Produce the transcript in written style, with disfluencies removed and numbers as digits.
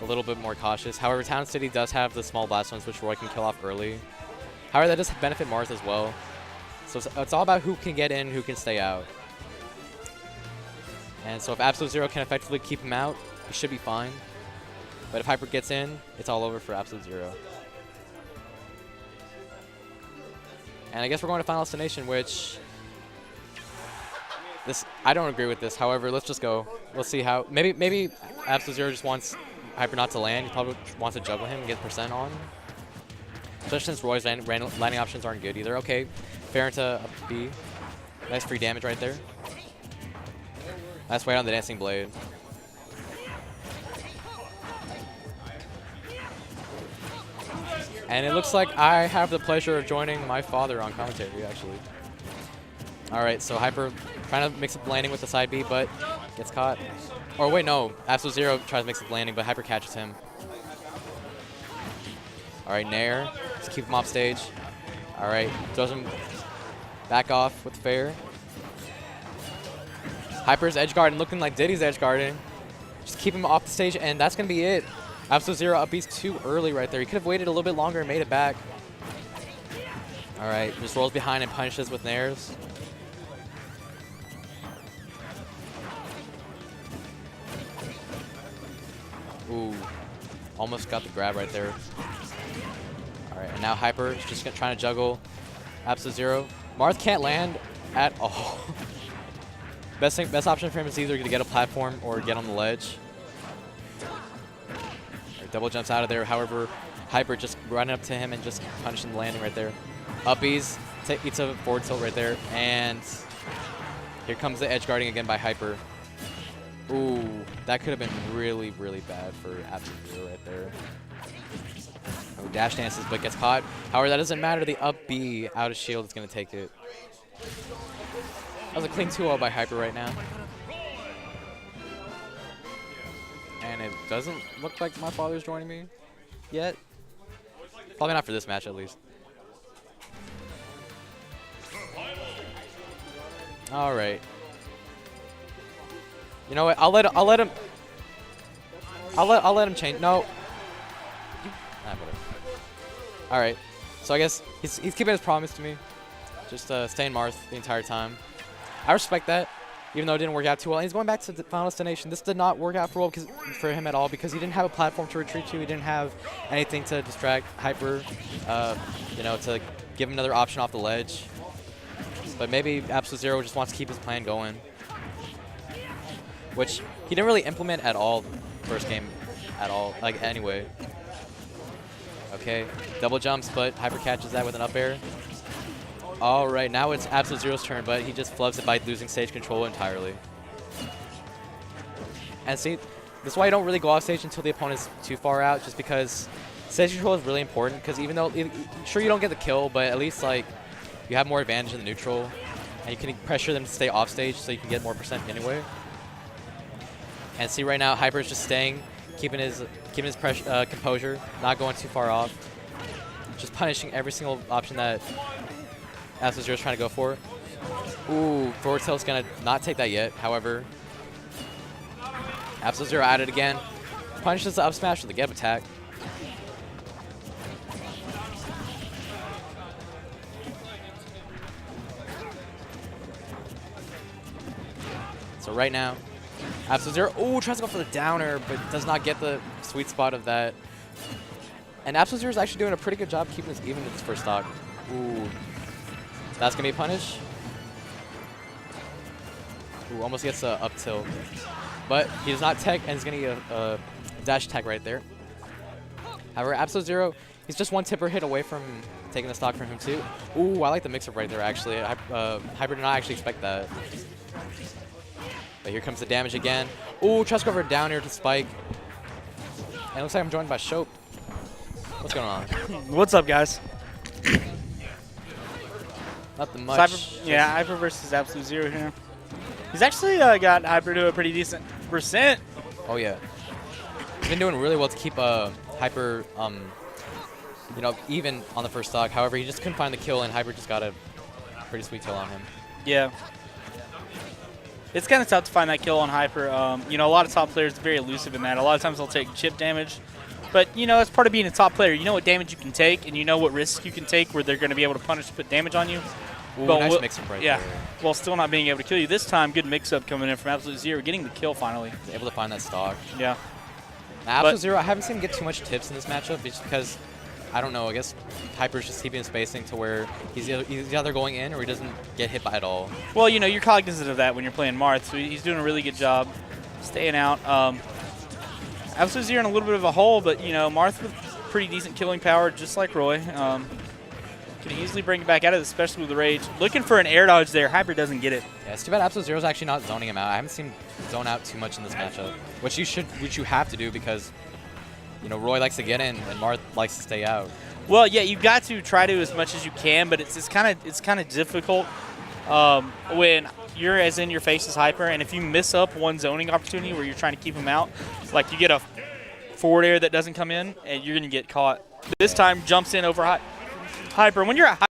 a little bit more cautious. However, Town City does have the small blast ones, which Roy can kill off early. However, that does benefit Marth as well. So it's all about who can get in, who can stay out. And so if AbsoluteZero can effectively keep him out, he should be fine. But if Hyper gets in, it's all over for AbsoluteZero. And I guess we're going to Final Destination, which I don't agree with this. However, let's just go. We'll see how. Maybe AbsoluteZero just wants Hyper not to land. He probably wants to juggle him and get percent on. Especially since Roy's landing options aren't good either. Okay, fair into a B. Nice free damage right there. Nice weight on the Dancing Blade. And it looks like I have the pleasure of joining my father on commentary, actually. Alright, so Hyper trying to mix up landing with the side B, but gets caught. Or wait, no. AbsoluteZero tries to mix up landing, but Hyper catches him. Alright, Nair. Just keep him off stage. Alright, throws him back off with fair. Hyper's edge guarding, looking like Diddy's edge guarding. Just keep him off the stage, and that's going to be it. AbsoluteZero up B's too early right there. He could have waited a little bit longer and made it back. Alright, just rolls behind and punishes with Nairs. Ooh, almost got the grab right there. Alright, and now Hyper is just trying to juggle AbsoluteZero. Marth can't land at all. Best option for him is either to get a platform or get on the ledge. Right, double jumps out of there. However, Hyper just running up to him and just punishing the landing right there. Uppies, eats a forward tilt right there. And here comes the edge guarding again by Hyper. Ooh, that could have been really, really bad for AbsoluteZero right there. Oh, dash dances, but gets caught. However, that doesn't matter. The up B out of shield is going to take it. That was a clean 2-0 by Hyper right now. And it doesn't look like my father's joining me yet. Probably not for this match, at least. All right. You know what? I'll let him change. No. Whatever. All right. So I guess he's keeping his promise to me. Just stay in Marth the entire time. I respect that, even though it didn't work out too well. And he's going back to the Final Destination. This did not work out for him at all because he didn't have a platform to retreat to. He didn't have anything to distract Hyper, you know, to give him another option off the ledge. But maybe AbsoluteZero just wants to keep his plan going, which he didn't really implement at all first game at all, like anyway. Okay, double jumps, but Hyper catches that with an up air. All right, now it's AbsoluteZero's turn, but he just flubs it by losing stage control entirely. And see, this is why you don't really go off stage until the opponent's too far out, just because stage control is really important, because even though, sure you don't get the kill, but at least like you have more advantage in the neutral, and you can pressure them to stay off stage so you can get more percent anyway. And see right now, Hyper's just staying, keeping his composure, not going too far off, just punishing every single option that AbsoluteZero's trying to go for. Ooh, forward tilt's gonna not take that yet. However, AbsoluteZero at it again. Punishes the up smash with the get attack. So right now, AbsoluteZero, ooh, tries to go for the downer, but does not get the sweet spot of that. And AbsoluteZero is actually doing a pretty good job keeping this even with his first stock. Ooh. That's going to be a punish. Ooh, almost gets a up tilt. But he does not tech, and he's going to get a dash tech right there. However, AbsoluteZero, he's just one tipper hit away from taking the stock from him too. Ooh, I like the mix-up right there, actually. Hyper did not actually expect that. But here comes the damage again. Ooh, tries to go for a down air to spike. And it looks like I'm joined by Shope. What's going on? What's up, guys? Nothing much. Yeah, Hyper versus AbsoluteZero here. He's actually got Hyper to a pretty decent percent. Oh yeah, he's been doing really well to keep Hyper, you know, even on the first stock. However, he just couldn't find the kill, and Hyper just got a pretty sweet kill on him. Yeah. It's kind of tough to find that kill on Hyper. You know, a lot of top players are very elusive in that. A lot of times they'll take chip damage. But, you know, that's part of being a top player. You know what damage you can take, and you know what risks you can take where they're going to be able to punish to put damage on you. Ooh, but nice mix-up right there. While still not being able to kill you. This time, good mix-up coming in from AbsoluteZero, getting the kill finally. Able to find that stock. Yeah. Now, AbsoluteZero, I haven't seen him get too much tips in this matchup just because, I don't know, I guess Hyper's just keeping his spacing to where he's either going in or he doesn't get hit by it all. Well, you know, you're cognizant of that when you're playing Marth, so he's doing a really good job staying out. AbsoluteZero in a little bit of a hole, but, you know, Marth with pretty decent killing power, just like Roy. Can easily bring it back out of it, especially with the rage. Looking for an air dodge there. Hyper doesn't get it. Yeah, it's too bad AbsoluteZero's actually not zoning him out. I haven't seen him zone out too much in this matchup, which you have to do because, you know, Roy likes to get in and Marth likes to stay out. Well, yeah, you've got to try to as much as you can, but it's kind of difficult when you're as in your face as Hyper, and if you miss up one zoning opportunity where you're trying to keep him out, like you get a forward air that doesn't come in, and you're going to get caught. This time jumps in over Hyper. When you're at